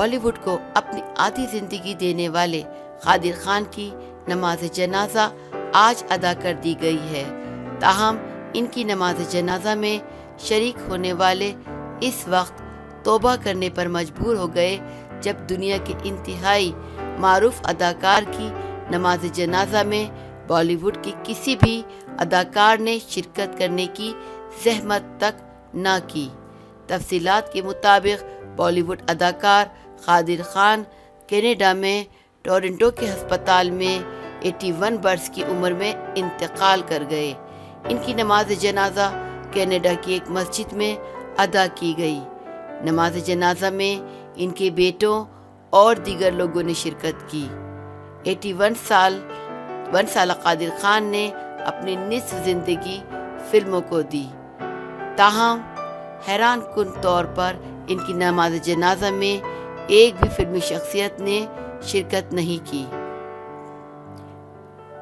بالی would کو اپنی آدھی زندگی دینے والے قادر خان کی نماز جنازہ آج ادا کر دی گئی ہے، تاہم ان کی نماز جنازہ میں شریک ہونے والے اس وقت توبہ کرنے پر مجبور ہو گئے جب دنیا کے انتہائی معروف اداکار کی نماز جنازہ میں بالی ووڈ کے کسی بھی اداکار نے شرکت کرنے کی زحمت تک نہ کی۔ تفصیلات کے مطابق بالی ووڈ اداکار قادر خان کینیڈا میں ٹورنٹو کے ہسپتال میں 81 برس کی عمر میں انتقال کر گئے۔ ان کی نماز جنازہ کینیڈا کی ایک مسجد میں ادا کی گئی۔ نماز جنازہ میں ان کے بیٹوں اور دیگر لوگوں نے شرکت کی۔ 81 سالہ قادر خان نے اپنی نصف زندگی فلموں کو دی، تاہم حیران کن طور پر ان کی نماز جنازہ میں ایک بھی فلمی شخصیت نے شرکت نہیں کی۔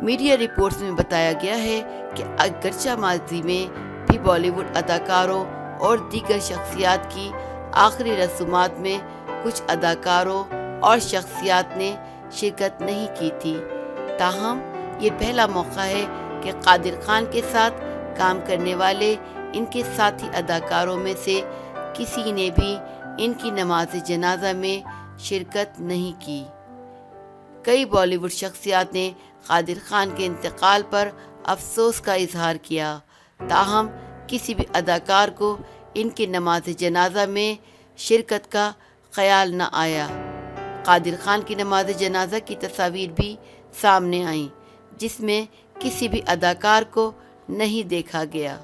میڈیا رپورٹس میں بتایا گیا ہے کہ اگرچہ ماضی میں بھی بالی ووڈ اداکاروں اور دیگر شخصیات کی آخری رسومات میں کچھ اداکاروں اور شخصیات نے شرکت نہیں کی تھی، تاہم یہ پہلا موقع ہے کہ قادر خان کے ساتھ کام کرنے والے ان کے ساتھی اداکاروں میں سے کسی نے بھی ان کی نماز جنازہ میں شرکت نہیں کی۔ کئی بالی ووڈ شخصیات نے قادر خان کے انتقال پر افسوس کا اظہار کیا، تاہم کسی بھی اداکار کو ان کی نماز جنازہ میں شرکت کا خیال نہ آیا۔ قادر خان کی نماز جنازہ کی تصاویر بھی سامنے آئیں، جس میں کسی بھی اداکار کو نہیں دیکھا گیا۔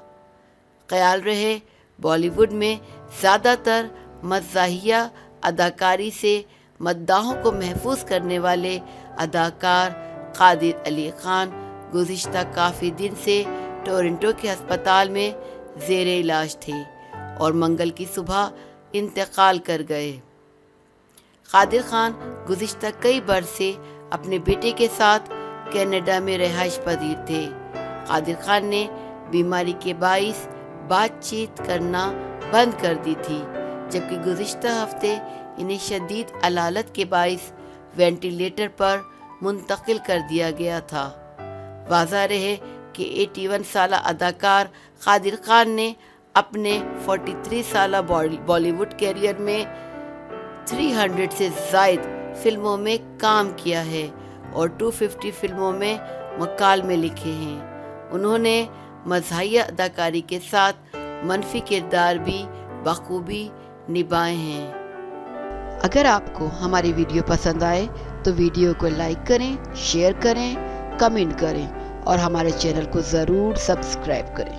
خیال رہے بالی ووڈ میں زیادہ تر مزاحیہ اداکاری سے مداحوں کو محفوظ کرنے والے اداکار قادر علی خان گزشتہ کافی دن سے ٹورنٹو کے ہسپتال میں زیر علاج تھے اور منگل کی صبح انتقال کر گئے۔ قادر خان گزشتہ کئی برس سے اپنے بیٹے کے ساتھ کینیڈا میں رہائش پذیر تھے۔ قادر خان نے بیماری کے باعث بات چیت کرنا بند کر دی تھی، جبکہ گزشتہ ہفتے انہیں شدید علالت کے باعث وینٹیلیٹر پر منتقل کر دیا گیا تھا۔ واضح رہے کہ 81 سالہ اداکار قادر خان نے اپنے 43 سالہ بالی ووڈ کیریئر میں 300 سے زائد فلموں میں کام کیا ہے اور 250 فلموں میں مکالمے لکھے ہیں۔ انہوں نے مزاحیہ اداکاری کے ساتھ منفی کردار بھی بخوبی نبھائے ہیں۔ اگر آپ کو ہماری ویڈیو پسند آئے تو ویڈیو کو لائک کریں، شیئر کریں، کمنٹ کریں اور ہمارے چینل کو ضرور سبسکرائب کریں۔